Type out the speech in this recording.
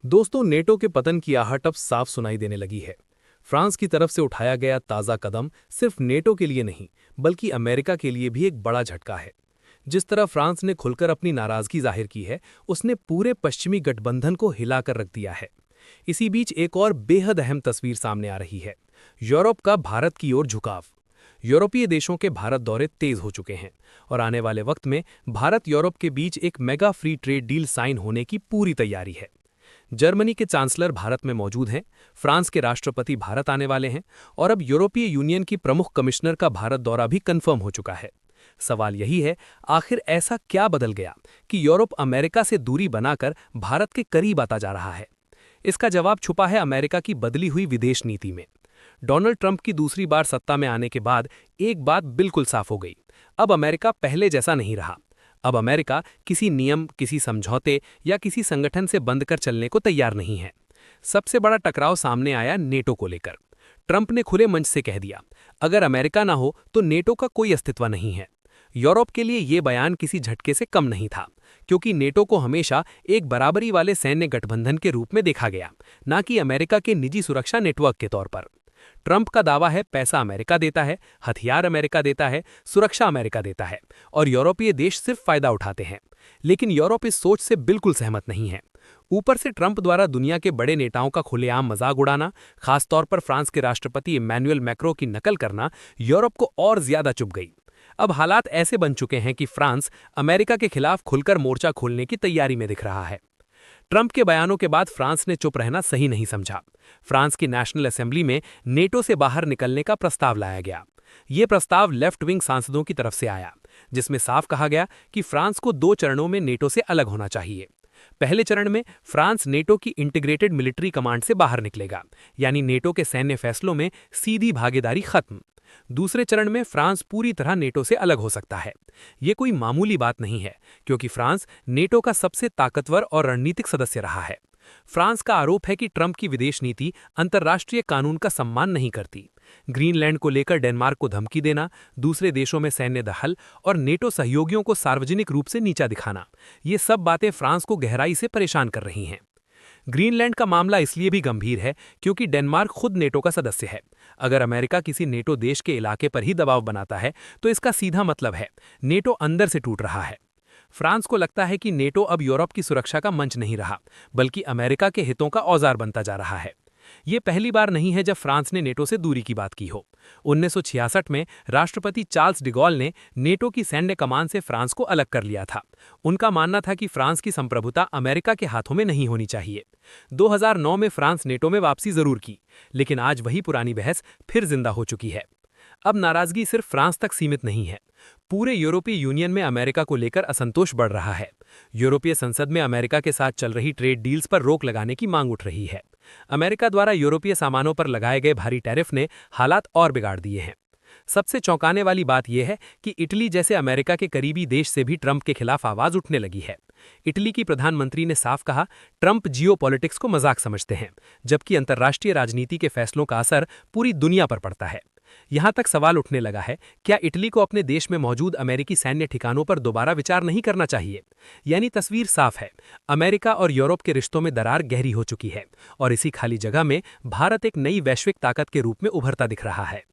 दोस्तों, नेटो के पतन की आहट अब साफ सुनाई देने लगी है। फ्रांस की तरफ से उठाया गया ताज़ा कदम सिर्फ नेटो के लिए नहीं, बल्कि अमेरिका के लिए भी एक बड़ा झटका है। जिस तरह फ्रांस ने खुलकर अपनी नाराजगी जाहिर की है, उसने पूरे पश्चिमी गठबंधन को हिलाकर रख दिया है। इसी बीच एक और बेहद अहम तस्वीर सामने आ रही है। यूरोप का भारत की ओर झुकाव। यूरोपीय देशों के भारत दौरे तेज हो चुके हैं और आने वाले वक्त में भारत यूरोप के बीच एक mega free trade deal sign होने की पूरी तैयारी है। जर्मनी के चांसलर भारत में मौजूद हैं, फ्रांस के राष्ट्रपति भारत आने वाले हैं और अब यूरोपीय यूनियन की प्रमुख कमिश्नर का भारत दौरा भी कंफर्म हो चुका है। सवाल यही है, आखिर ऐसा क्या बदल गया कि यूरोप अमेरिका से दूरी बनाकर भारत के करीब आता जा रहा है? इसका जवाब छुपा है अमेरिका की बदली हुई विदेश नीति में। डोनाल्ड ट्रंप की दूसरी बार सत्ता में आने के बाद एक बात बिल्कुल साफ हो गई। अब अमेरिका पहले जैसा नहीं रहा। अब अमेरिका किसी नियम, किसी समझौते या किसी संगठन से बंद कर चलने को तैयार नहीं है। सबसे बड़ा टकराव सामने आया नेटो को लेकर। ट्रंप ने खुले मंच से कह दिया, अगर अमेरिका ना हो तो नेटो का कोई अस्तित्व नहीं है। यूरोप के लिए यह बयान किसी झटके से कम नहीं था, क्योंकि नेटो को हमेशा एक बराबरी वाले सैन्य गठबंधन के रूप में देखा गया, न कि अमेरिका के निजी सुरक्षा नेटवर्क के तौर पर। ट्रंप का दावा है, पैसा अमेरिका देता है, हथियार अमेरिका देता है, सुरक्षा अमेरिका देता है और यूरोपीय देश सिर्फ फायदा उठाते हैं। लेकिन यूरोप इस सोच से बिल्कुल सहमत नहीं है। ऊपर से ट्रंप द्वारा दुनिया के बड़े नेताओं का खुलेआम मजाक उड़ाना, खासतौर पर फ्रांस के राष्ट्रपति इमैनुअल मैक्रों की नकल करना यूरोप को और ज्यादा चुभ गई। अब हालात ऐसे बन चुके हैं कि फ्रांस अमेरिका के खिलाफ खुलकर मोर्चा खोलने की तैयारी में दिख रहा है। ट्रंप के बयानों के बाद फ्रांस ने चुप रहना सही नहीं समझा। फ्रांस की नेशनल असेंबली में नेटो से बाहर निकलने का प्रस्ताव लाया गया। ये प्रस्ताव लेफ्ट विंग सांसदों की तरफ से आया, जिसमें साफ कहा गया कि फ्रांस को 2 चरणों में नेटो से अलग होना चाहिए। पहले चरण में फ्रांस नेटो की इंटीग्रेटेड मिलिट्री कमांड से बाहर निकलेगा, यानी नेटो के सैन्य फैसलों में सीधी भागीदारी खत्म। दूसरे चरण में फ्रांस पूरी तरह नेटो से अलग हो सकता है। ये कोई मामूली बात नहीं है, क्योंकि फ्रांस नेटो का सबसे ताकतवर और रणनीतिक सदस्य रहा है। फ्रांस का आरोप है कि ट्रंप की विदेश नीति अंतर्राष्ट्रीय कानून का सम्मान नहीं करती। ग्रीनलैंड को लेकर डेनमार्क को धमकी देना, दूसरे देशों में सैन्य दखल और नेटो सहयोगियों को सार्वजनिक रूप से नीचा दिखाना, ये सब बातें फ्रांस को गहराई से परेशान कर रही हैं। ग्रीनलैंड का मामला इसलिए भी गंभीर है क्योंकि डेनमार्क खुद नेटो का सदस्य है। अगर अमेरिका किसी नेटो देश के इलाके पर ही दबाव बनाता है तो इसका सीधा मतलब है नेटो अंदर से टूट रहा है। फ्रांस को लगता है कि नेटो अब यूरोप की सुरक्षा का मंच नहीं रहा, बल्कि अमेरिका के हितों का औजार बनता जा रहा है। ये पहली बार नहीं है जब फ्रांस ने नेटो से दूरी की बात की हो। 1966 में राष्ट्रपति चार्ल्स डिगॉल ने नेटो की सैन्य कमान से फ्रांस को अलग कर लिया था। उनका मानना था कि फ्रांस की संप्रभुता अमेरिका के हाथों में नहीं होनी चाहिए। 2009 में फ्रांस नेटो में वापसी जरूर की, लेकिन आज वही पुरानी बहस फिर जिंदा हो चुकी है। अब नाराजगी सिर्फ फ्रांस तक सीमित नहीं है। पूरे यूरोपीय यूनियन में अमेरिका को लेकर असंतोष बढ़ रहा है। यूरोपीय संसद में अमेरिका के साथ चल रही ट्रेड डील्स पर रोक लगाने की मांग उठ रही है। अमेरिका द्वारा यूरोपीय सामानों पर लगाए गए भारी टैरिफ ने हालात और बिगाड़ दिए हैं। सबसे चौंकाने वाली बात यह है कि इटली जैसे अमेरिका के करीबी देश से भी ट्रंप के खिलाफ आवाज उठने लगी है। इटली की प्रधानमंत्री ने साफ कहा, ट्रंप जियोपॉलिटिक्स को मजाक समझते हैं, जबकि अंतर्राष्ट्रीय राजनीति के फैसलों का असर पूरी दुनिया पर पड़ता है। यहां तक सवाल उठने लगा है, क्या इटली को अपने देश में मौजूद अमेरिकी सैन्य ठिकानों पर दोबारा विचार नहीं करना चाहिए? यानी तस्वीर साफ है, अमेरिका और यूरोप के रिश्तों में दरार गहरी हो चुकी है और इसी खाली जगह में भारत एक नई वैश्विक ताकत के रूप में उभरता दिख रहा है।